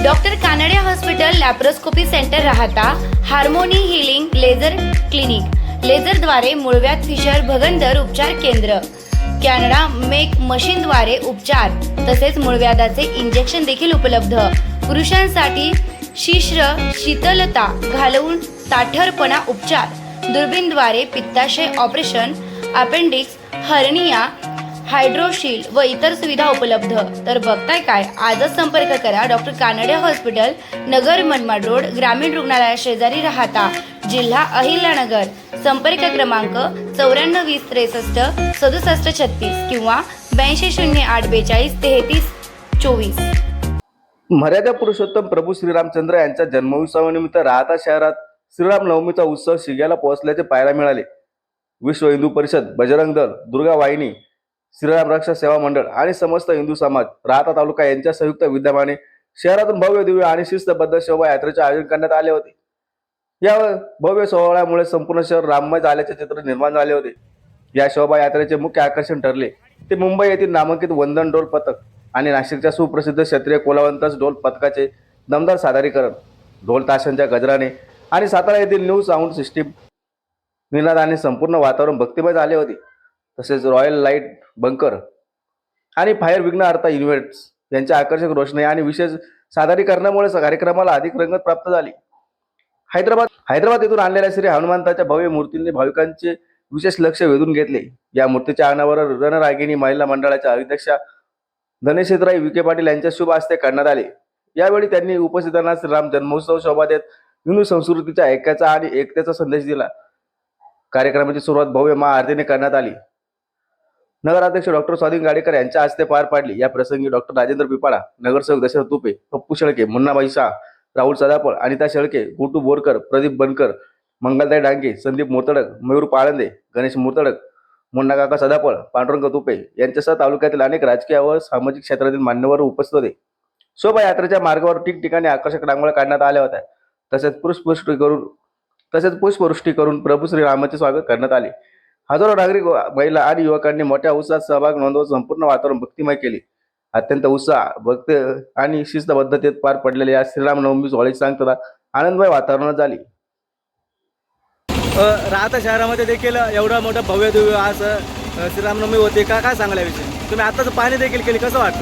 Doctor Kanade hospital laparoscopy centre राहता harmony healing laser clinic लेझरद्वारे मूळव्याध fissure भगंदर उपचार केंद्र कॅनडा मेक मशीनद्वारे उपचार तसेच मूळव्याधाचे इंजेक्शन देखील उपलब्ध पुरुषांसाठी शीश्र शीतलता घालवून ताठरपणा उपचार दुर्बीणद्वारे पित्ताशय ऑपरेशन अपेंडिक्स हर्निया हायड्रोशील व इतर सुविधा उपलब्ध। तर बघताय काय, आजच संपर्क करा doctor Kanade hospital, Nagar Manmad road, ग्रामीण रुग्णालया शेजारी राहता, जिल्हा अहिल्यानगर। संपर्क क्रमांक 9420636736 किंवा 8208423324। मर्यादा पुरुषोत्तम प्रभू श्रीरामचंद्र यांच्या जन्मोत्सवानिमित्त राहता शहरात श्रीराम नवमीचा उत्सव शिग्याला पोहोचल्याचे पाहायला मिळाले। विश्व हिंदू परिषद, बजरंग दल, दुर्गा वाहिनी, श्रीराम रक्षा सेवा मंडळ आणि समस्त हिंदू समाज राहता तालुका यांच्या संयुक्त विद्यमाने शहरातून भव्य दिव्य आणि शिस्तबद्ध शोभायात्रेचे आयोजन करण्यात आले होते। या भव्य सोहळ्यामुळे संपूर्ण शहर राममय झाल्याचे चित्र निर्माण झाले होते। या शोभायात्रेचे मुख्य आकर्षण ठरले ते मुंबई येथील नामांकित वंदन डोल पथक आणि नाशिकच्या सुप्रसिद्ध क्षत्रिय कोलावंतस डोल पथकाचे दमदार सादरीकरण, ढोल ताशांच्या गजराने आणि सातारा येथील न्यू साऊंड सिस्टीम निनादाने संपूर्ण वातावरण भक्तिमय झाले होते। तसेच रॉयल लाईट बंकर आणि फायर विघ्न अर्था युनिट्स यांच्या आकर्षक रोषणाई आणि विशेष सादरीकरणामुळे कार्यक्रमाला अधिक रंगत प्राप्त झाली। हैदराबाद येथून आणलेल्या श्री हनुमंताच्या भव्य मूर्तीने भाविकांचे विशेष लक्ष वेधून घेतले। या मूर्तीच्या अनावर रणरागिणी महिला मंडळाच्या अध्यक्षा धनेश्वराई विखे पाटील यांच्या शुभ हस्ते करण्यात आले। यावेळी त्यांनी उपस्थितांना श्रीराम जन्मोत्सव शोभा देत हिंदू संस्कृतीच्या ऐक्याचा आणि एकतेचा संदेश दिला। कार्यक्रमाची सुरुवात भव्य महाआरतीने करण्यात आली। नगराध्यक्ष डॉक्टर स्वाधीन गाडेकर यांच्या हस्ते पार पाडली। या प्रसंगी डॉक्टर राजेंद्र पिपाळा, नगरसेवक दशरथ तुपे, पप्पू शेळके, मुन्नाबाई शाह, राहुल सदाफळ, अनिता शेळके, गुटू बोरकर, प्रदीप बनकर, मंगलताई डांगे, संदीप मोतडक, मयूर पाळंदे, गणेश मोतडक, मुन्ना काका सदाफळ, पांडुरंग तुपे यांच्यासह तालुक्यातील अनेक राजकीय व सामाजिक क्षेत्रातील मान्यवर उपस्थित होते। शोभायात्रेच्या मार्गावर ठिकठिकाणी आकर्षक रांगोळ्या काढण्यात आल्या होत्या। तसेच पुष्पवृष्टी करून प्रभू श्रीरामाचे स्वागत करण्यात आले। हजारो नागरिक, महिला आणि युवकांनी मोठ्या उत्साहात सहभाग नोंदवत संपूर्ण वातावरण भक्तिमय केले। अत्यंत उत्साह, भक्ती आणि शिस्तबद्धतेत पार पडलेल्या या श्रीराम नवमी सोहळ्याची सांगता आनंदमय वातावरणात झाली। राहता शहरामध्ये देखील एवढा मोठा भव्य दिव्य आज श्रीरामनवमी होते का, काय सांगायला विषय तुम्ही आताच पाहणी देखील केली, कसं वाटतं?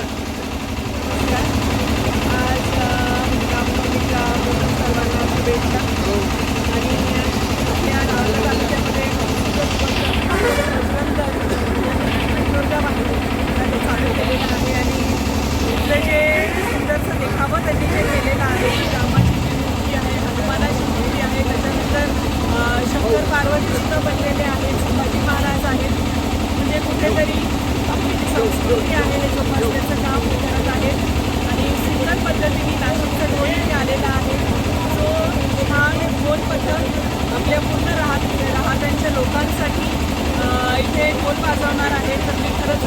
आज रामनवमीच्या सर्वांना शुभेच्छा। आणि आपल्या नांदेड तालुक्यामध्ये दुर्गा वाहिनी चालू केलेलं आहे आणि इथलं जे सुंदरचं देखावं त्यांनी जे केलेलं आहे, रामाची जी मूर्ती आहे, हनुमानाची मूर्ती आहे, त्याच्यानंतर शंकर पार्वतीसुद्धा बनलेले आहेत, शिवाजी महाराज आहेत, म्हणजे कुठेतरी आपली जी संस्कृती आहे हे जोपासण्याचं काम ते करत आहेत। आणि सुंदर पद्धतीने नाशिकचा ढोल इथे आलेला आहे। तो हा ढोल पथक आपल्या पूर्ण राहत्यांच्या लोकांसाठी इथे ढोल वाजवणार आहे। तर मी खरंच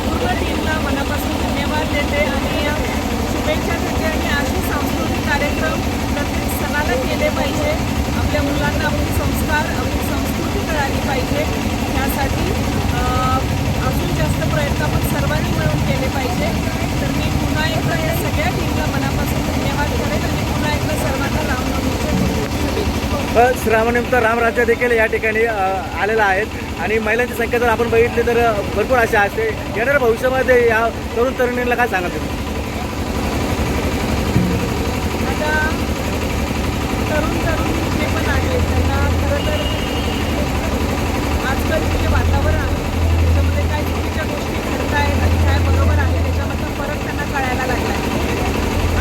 पूर्ण टीमला मनापासून धन्यवाद देते आणि शुभेच्छा देते। आणि असे सांस्कृतिक कार्यक्रम प्रत्येक सणाला केले पाहिजे। आपल्या मुलांना आपले संस्कार, आपली संस्कृती कळाली पाहिजे। यासाठी अजून जास्त प्रयत्न आपण सर्वांनी मिळून केले पाहिजे। तर मी पुन्हा एकदा या सगळ्या टीमला मनापासून धन्यवाद करेन आणि पुन्हा एकदा सर्वांना रामनवमीच्या शुभेच्छा। श्रीरामनिमित्त रामराज्य देखील या ठिकाणी आलेला आहेत आणि महिलांची संख्या जर आपण बघितली तर भरपूर अशा असते। येणाऱ्या भविष्यामध्ये या तरुण तरुणींना काय सांगा तुम्ही? आता तरुण जे पण आहेत त्यांना खरं तर आजकालचे जे वातावरण आहे त्याच्यामध्ये काय चुकीच्या गोष्टी घडत आहेत आणि काय बरोबर आहे त्याच्यामधला फरक त्यांना कळायला लागला आहे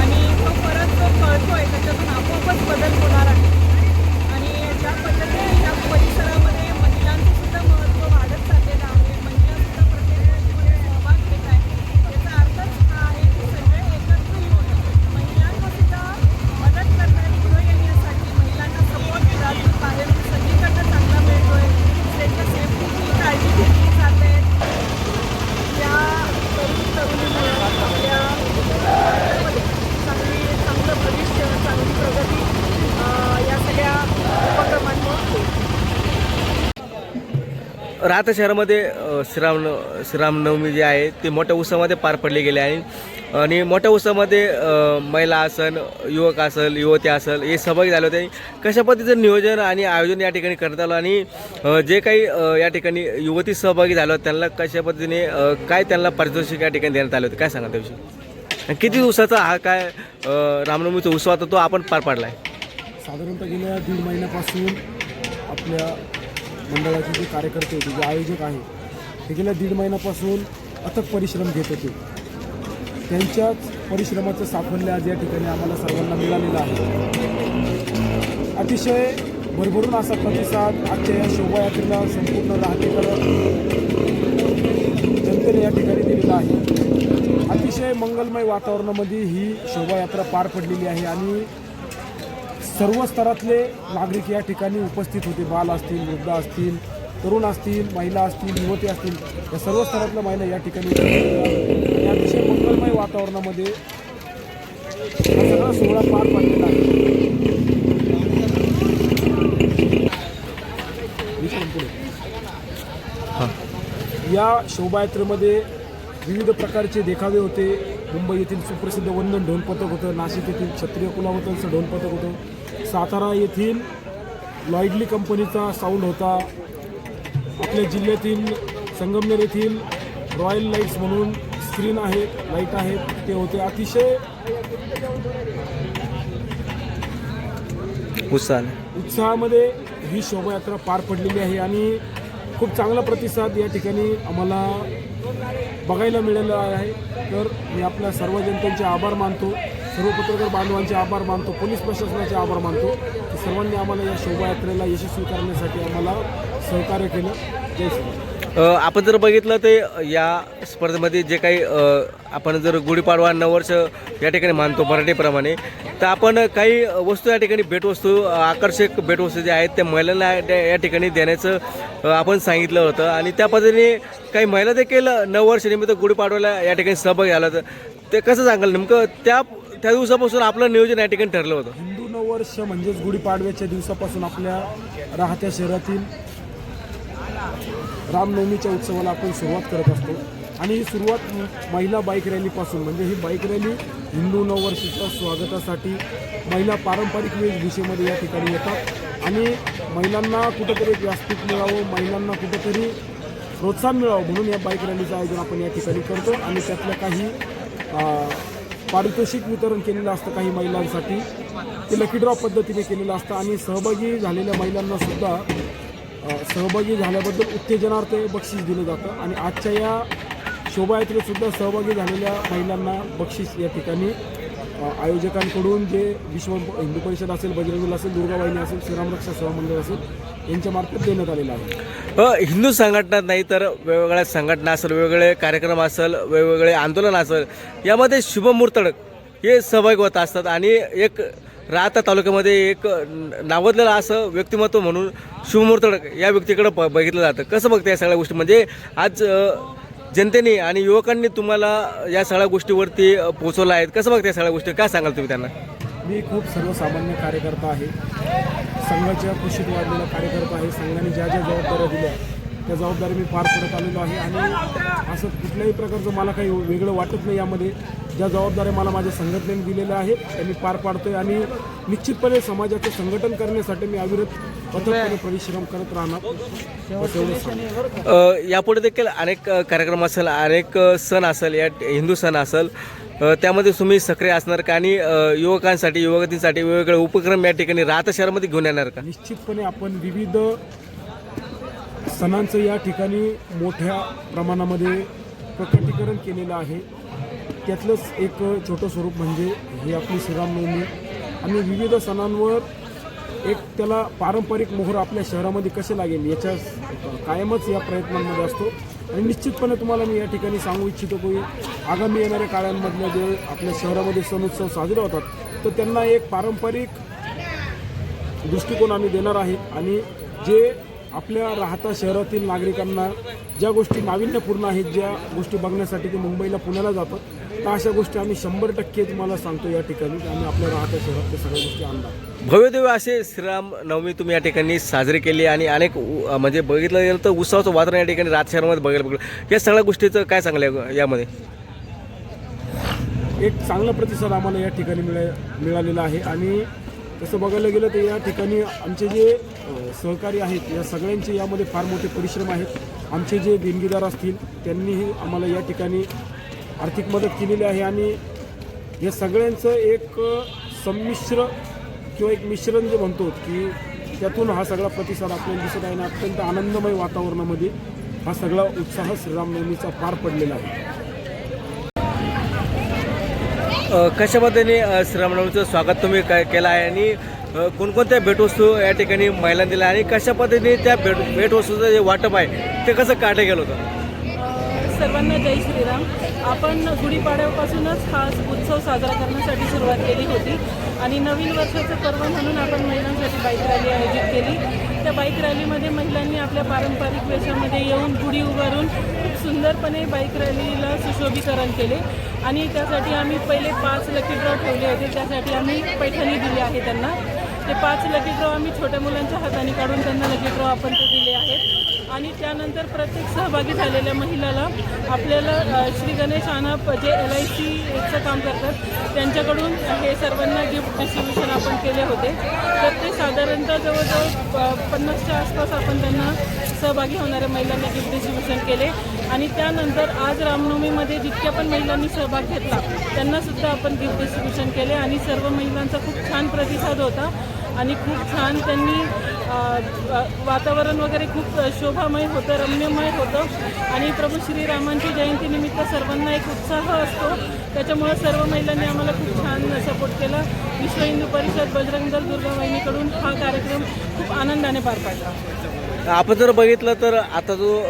आणि तो फरक जो कळतो आहे त्याच्यातून आपोआपच बदल होणार आहे। आणि ज्या पद्धतीने या परिसरामध्ये महिलांचं सुद्धा महत्त्व वाढत चाललेलं आहे, महिलासुद्धा प्रत्येक गोष्टीमध्ये सहभाग घेत आहे, याचा अर्थच हा आहे की सगळे एकत्र येऊन महिलांना सुद्धा मदत करण्यात पुढे येण्यासाठी महिलांना सपोर्ट घरातून बाहेर सगळीकडनं चांगला मिळतोय, त्यांच्या सेफ्टीची काळजी घेतली जाते। त्या तरुणीमुळे आपल्या राज्यामध्ये चांगलं भविष्य, चांगली प्रगती या सगळ्या उपक्रमांमुळे। राहता शहरामध्ये श्रीरामनवमी जी आहे ती मोठ्या उत्सवामध्ये पार पडली गेली आहे आणि मोठ्या उत्सवामध्ये महिला असेल, युवक असेल, युवती असेल हे सहभागी झाले होते. कशा पद्धतीचं नियोजन आणि आयोजन या ठिकाणी करण्यात आलं आणि जे काही या ठिकाणी युवती सहभागी झाल्या होत्या त्यांना कशा पद्धतीने काय त्यांना पारितोषिक या ठिकाणी देण्यात आले होते, काय सांगा त्याविषयी? आणि किती दिवसाचा हा काय रामनवमीचा उत्सव होता तो आपण पार पाडला आहे? साधारणतः गेल्या 1.5 महिन्यापासून आपल्या मंडळाचे जे कार्यकर्ते होते, जे आयोजक आहे, ते गेल्या 1.5 महिन्यापासून अथक परिश्रम घेत होते. त्यांच्याच परिश्रमाचं साफल्य आज या ठिकाणी आम्हाला सर्वांना मिळालेलं आहे. अतिशय भरभरून असा प्रतिसाद आजच्या या शोभायात्रेला संपूर्ण राहतेकर जनतेने या ठिकाणी दिलेला आहे. अतिशय मंगलमय वातावरणामध्ये ही शोभायात्रा पार पडलेली आहे आणि सर्व स्तरातले नागरिक या ठिकाणी उपस्थित होते. बाल असतील, वृद्ध असतील, तरुण असतील, महिला असतील, युवती असतील, या सर्व स्तरातल्या महिला या ठिकाणी या अतिशय मंगलमय वातावरणामध्ये हा सगळा सोहळा पार पडलेला आहे. या शोभायात्रेमध्ये विविध प्रकारचे देखावे होते. मुंबई येथील सुप्रसिद्ध वंदन ढोल पथक होतं, नाशिक येथील क्षत्रिय कुलावतंचं ढोल पथक होतं, सातारा येथील लॉइडली कंपनीचा साऊंड होता, आपल्या जिल्ह्यातील संगमनेर येथील रॉयल लाईट्स म्हणून स्क्रीन आहेत, लाईट आहेत, ते होते. अतिशय उत्साहामध्ये ही शोभायात्रा पार पडलेली आहे आणि खूप चांगला प्रतिसाद या ठिकाणी आम्हाला बघायला मिळालं आहे. तर मी आपल्या सर्व जनतेचे आभार मानतो, सर्व पत्रकार बांधवांचे आभार मानतो, पोलीस प्रशासनाचे आभार मानतो की सर्वांनी आम्हाला या शोभायात्रेला यशस्वी करण्यासाठी आम्हाला सहकार्य केलं. जय श्री. आपण जर बघितलं ते या स्पर्धेमध्ये जे काही आपण जर गुढीपाडवा नववर्ष या ठिकाणी मानतो मराठीप्रमाणे, तर आपण काही वस्तू या ठिकाणी भेटवस्तू, आकर्षक भेटवस्तू जे आहेत त्या महिलांना या ठिकाणी देण्याचं आपण सांगितलं होतं आणि त्या पद्धतीने काही महिला देखील नववर्षनिमित्त गुढीपाडव्याला या ठिकाणी सहभागी झाला. तर ते कसं सांगाल नेमकं त्या दिवसापासून आपलं नियोजन या ठिकाणी ठरलं होतं? हिंदू नववर्ष म्हणजेच गुढीपाडव्याच्या दिवसापासून आपल्या राहत्या शहरातील रामनवमीच्या उत्सवाला आपण सुरुवात करत असतो आणि ही सुरुवात महिला बाईक रॅलीपासून, म्हणजे ही बाईक रॅली हिंदू नववर्षाच्या स्वागतासाठी महिला पारंपरिक वेशभूषेमध्ये या ठिकाणी येतात आणि महिलांना कुठंतरी एक व्यासपीठ मिळावं, महिलांना कुठंतरी प्रोत्साहन मिळावं म्हणून या बाईक रॅलीचं आयोजन आपण या ठिकाणी करतो आणि त्यातलं काही पारितोषिक वितरण केलेलं असतं काही महिलांसाठी, ते लकी ड्रॉ पद्धतीने केलेलं असतं आणि सहभागी झालेल्या महिलांना सुद्धा सहभागी झाल्याबद्दल उत्तेजनार्थ बक्षीस दिलं जातं आणि आजच्या या शोभायात्रेत सुद्धा सहभागी झालेल्या महिलांना बक्षीस या ठिकाणी आयोजकांकडून जे विश्व हिंदू परिषद असेल, बजरंग दल असेल, दुर्गा वाहिनी असेल, श्रीराम रक्षा सेवा मंडळ असेल यांच्यामार्फत देण्यात आलेलं आहे. हिंदू संघटना नाही तर वेगवेगळ्या संघटना असेल, वेगवेगळे कार्यक्रम असेल, वेगवेगळे आंदोलन असेल, यामध्ये शुभमुहूर्त हे सहभागी होत असतात आणि एक राहता तालुक्यामध्ये एक नावाजलेलं असं व्यक्तिमत्व म्हणून शुभमुहूर्त या व्यक्तीकडे बघितलं जातं. कसं बघतं या सगळ्या गोष्टी? म्हणजे आज जनतेने आणि युवकांनी तुम्हाला या सगळ्या गोष्टीवरती पोचवलं आहेत, कसं बघता या सगळ्या गोष्टी, काय सांगाल तुम्ही त्यांना? मी खूप सर्वसामान्य कार्यकर्ता आहे, संघाच्या कुशीत वाढलेला कार्यकर्ता आहे. संघाने ज्या ज्या जबाबदाऱ्या दिल्या त्या जबाबदारी मी पार पडत आलेलो आहे आणि असं कुठल्याही प्रकारचं मला काही वेगळं वाटत नाही. यामध्ये ज्या जबाबदाऱ्या मला माझ्या संघटनेने दिलेल्या आहेत त्या मी पार पाडतोय आणि निश्चितपणे समाजाचं संघटन करण्यासाठी मी अविरत अथकपणे परिश्रम करत राहणार. यापुढे देखील अनेक कार्यक्रम असेल, अनेक सण असेल, या हिंदू सण असेल, त्यामध्ये तुम्ही सक्रिय असणार का आणि युवकांसाठी, युवतींसाठी वेगवेगळे उपक्रम या ठिकाणी राहता शहरामध्ये घेऊन येणार का? निश्चितपणे आपण विविध सणांचं या ठिकाणी मोठ्या प्रमाणामध्ये प्रकटीकरण केलेलं आहे. त्यातलंच एक छोटं स्वरूप म्हणजे ही आपली श्रीरामनवमी. आम्ही विविध सणांवर एक त्याला पारंपरिक मोहर आपल्या शहरामध्ये कसे लागेल याच्या कायमच या प्रयत्नांमध्ये असतो आणि निश्चितपणे तुम्हाला मी या ठिकाणी सांगू इच्छितो की आगामी येणाऱ्या काळांमधल्या जे आपल्या शहरामध्ये सण उत्सव साजरे होतात तर त्यांना एक पारंपरिक दृष्टिकोन आम्ही देणार आहे आणि जे आपल्या राहता शहरातील नागरिकांना ज्या गोष्टी नाविन्यपूर्ण आहेत, ज्या गोष्टी बघण्यासाठी ते मुंबईला, पुण्याला जातात, तर अशा गोष्टी आम्ही 100% तुम्हाला सांगतो या ठिकाणी आम्ही आपल्या राहता शहरात त्या सगळ्या गोष्टी आणणार. भव्यदिव्य असे श्रीराम नवमी तुम्ही या ठिकाणी साजरी केली आणि अनेक म्हणजे बघितलं गेलं तर उत्सवाचं वातावरण या ठिकाणी राहत शहरामध्ये बघायला या सगळ्या गोष्टीचं काय सांगलं यामध्ये? एक चांगला प्रतिसाद आम्हाला या ठिकाणी मिळालेला आहे. आणि तसं बघायला गेलं तर या ठिकाणी आमचे जे सहकारी आहेत या सगळ्यांचे यामध्ये फार मोठे परिश्रम आहेत. आमचे जे देणगीदार असतील त्यांनीही आम्हाला या ठिकाणी आर्थिक मदत केलेली आहे. आणि या सगळ्यांचं एक संमिश्र किंवा एक मिश्रण जे म्हणतो की त्यातून हा सगळा प्रतिसाद आपल्याला दिसत आहे. आणि अत्यंत आनंदमय वातावरणामध्ये हा सगळा उत्साह श्रीरामनवमीचा पार पडलेला आहे. कशा पद्धतीने श्रीरामनवमीचं स्वागत तुम्ही काय केलं आहे आणि कोणकोणत्या भेटवस्तू या ठिकाणी महिलांना दिल्या आणि कशा पद्धतीने त्या भेटवस्तूचं जे वाटप आहे ते कसं काढलं गेलं होतं? सर्वांना जय श्रीराम. आपण गुढीपाडव्यापासूनच हा उत्सव साजरा करण्यासाठी सुरुवात केली होती आणि नवीन वर्षाचं पर्व म्हणून आपण महिलांसाठी बाईक रॅली आयोजित केली. त्या बाईक रॅलीमध्ये महिलांनी आपल्या पारंपरिक वेशामध्ये येऊन गुढी उभारून खूप सुंदरपणे बाईक रॅलीला सुशोभीकरण केले आणि त्यासाठी आम्ही पहिले 5 लकी ड्रॉ ठेवले होते. त्यासाठी आम्ही पैठणी दिली आहे त्यांना. ते 5 लकी ड्रॉ आम्ही छोट्या मुलांच्या हाताने काढून त्यांना लकी ड्रॉ आपण ते दिले आहेत. आणि त्यानंतर प्रत्येक सहभागी झालेल्या महिलाला आपल्याला श्री गणेश आनाप जे LICचं काम करतात त्यांच्याकडून हे सर्वांना गिफ्ट डिस्ट्रीब्युशन आपण केले होते. तर ते साधारणतः जवळजवळ 50च्या आसपास आपण त्यांना सहभागी होणाऱ्या महिलांना गिफ्ट डिस्ट्रीब्युशन केले. आणि त्यानंतर आज रामनवमीमध्ये जितक्या पण महिलांनी सहभाग घेतला त्यांनासुद्धा आपण गिफ्ट डिस्ट्रीब्युशन केले आणि सर्व महिलांचा खूप छान प्रतिसाद होता आणि खूप छान त्यांनी वातावरण वगैरे खूप शोभामय होतं, रम्यमय होतं आणि प्रभू श्रीरामांची जयंतीनिमित्त सर्वांना एक उत्साह असतो. त्याच्यामुळं सर्व महिलांनी आम्हाला खूप छान सपोर्ट केला. विश्व हिंदू परिषद, बजरंग दल, दुर्गा वाहिनीकडून हा कार्यक्रम खूप आनंदाने पार पाडला. आपण जर बघितलं तर आता जो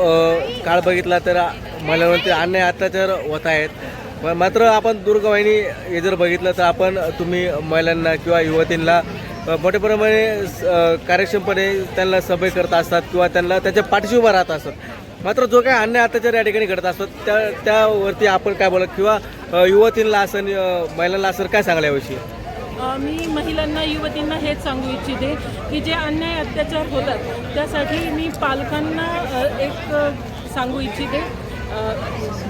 काळ बघितला तर महिलांवरती अन्याय अत्याचार होत आहेत. मात्र आपण दुर्गा वाहिनी हे जर बघितलं तर तुम्ही महिलांना किंवा युवतींना मोठ्या प्रमाणे कार्यक्षमपणे त्यांना सभे करत असतात किंवा त्यांना त्याच्या पाठीशी उभा राहत असतात. मात्र जो काही अन्याय अत्याचार या ठिकाणी घडत असतात त्यावरती आपण काय बोलत किंवा युवतींना असं महिलांना असं काय सांगायला याविषयी? मी महिलांना, युवतींना हेच सांगू इच्छिते की जे अन्याय अत्याचार होतात त्यासाठी मी पालकांना एक सांगू इच्छिते.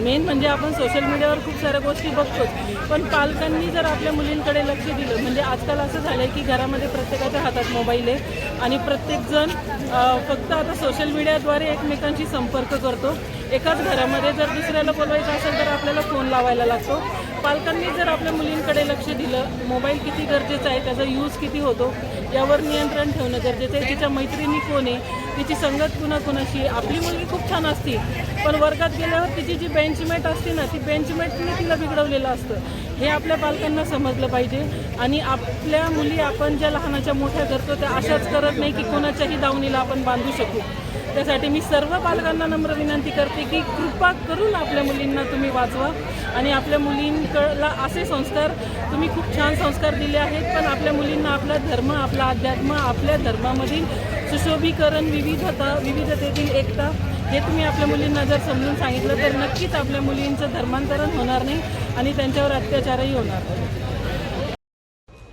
मेन म्हणजे आपण सोशल मीडियावर खूप साऱ्या गोष्टी बघतोच, पण पालकांनी जर आपल्या मुलींकडे लक्ष दिलं, म्हणजे आजकाल असं झालं आहे की घरामध्ये प्रत्येकाच्या हातात मोबाईल आहे आणि प्रत्येकजण फक्त आता सोशल मीडियाद्वारे एकमेकांशी संपर्क करतो. एकाच घरामध्ये जर दुसऱ्याला बोलवायचं असेल तर आपल्याला फोन लावायला लागतो. पालकांनी जर आपल्या मुलींकडे लक्ष दिलं, मोबाईल किती गरजेचा आहे, त्याचा यूज किती होतो यावर नियंत्रण ठेवणं गरजेचं आहे. तिच्या मैत्रिणी कोण आहे, तिची संगत कुणाकुणाशी. आपली मुलगी खूप छान असते पण वर्गात गेल्यावर तिची जी बेंचमेट असते ना, ती बेंचमेटने तिला बिघडवलेलं असतं. हे आपल्या पालकांना समजलं पाहिजे आणि आपल्या मुली आपण ज्या लहानाच्या मोठ्या करतो त्या अशाच करत नाही की कोणाच्याही दावणीला आपण बांधू शकू. त्यासाठी मी सर्व पालकांना नम्र विनंती करते की कृपा करून आपल्या मुलींना तुम्ही वाचवा आणि आपल्या मुलींकडला असे संस्कार, तुम्ही खूप छान संस्कार दिले आहेत, पण आपल्या मुलींना आपला धर्म, आपला अध्यात्म, आपल्या धर्मामधील सुशोभीकरण, विविधतेतील एकता हे तुम्ही आपल्या मुलींना जर समजून सांगितलं तर नक्कीच आपल्या मुलींचं धर्मांतरण होणार नाही आणि त्यांच्यावर अत्याचारही होणार नाही.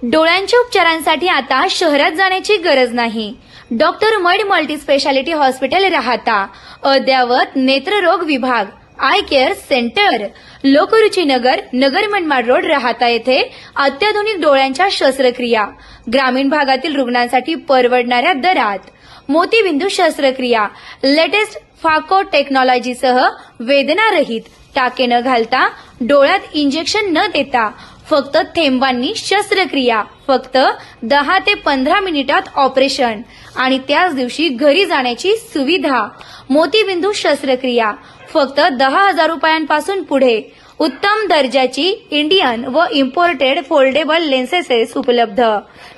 डोळ्यांच्या उपचारांसाठी आता शहरात जाण्याची गरज नाही. Doctor mud multi speciality hospital राहता. अद्ययावत नेत्ररोग विभाग, I care centre, Lokruchi Nagar, Nagar Manmad road राहता येथे अत्याधुनिक डोळ्यांच्या शस्त्रक्रिया, ग्रामीण भागातील रुग्णांसाठी परवडणाऱ्या दरात, मोतीबिंदू शस्त्रक्रिया, लेटेस्ट फाको टेक्नॉलॉजीसह वेदनारहित, टाके न घालता, डोळ्यात इंजेक्शन न देता, फक्त थेंबांनी शस्त्रक्रिया, फक्त 10 ते 15 मिनिटात ऑपरेशन आणि त्याच दिवशी घरी जाण्याची सुविधा. मोतीबिंदू शस्त्रक्रिया फक्त 10,000 रुपयांपासून पुढे. उत्तम दर्जाची इंडियन व इम्पोर्टेड फोल्डेबल लेन्सेस उपलब्ध.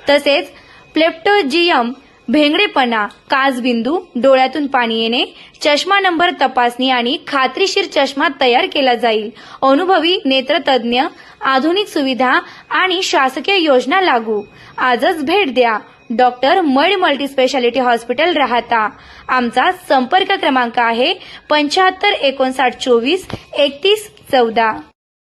तसेच प्लेप्टोजियम, भेंगडेपणा, काचबिंदू, डोळ्यातून पाणी येणे, चष्मा नंबर तपासणी आणि खात्रीशीर चष्मा तयार केला जाईल. अनुभवी नेत्रतज्ञ, आधुनिक सुविधा आणि शासकीय योजना लागू. आजच भेट द्या. Doctor mud multi speciality hospital राहता. आमचा संपर्क क्रमांक आहे 75 59 24 31 14.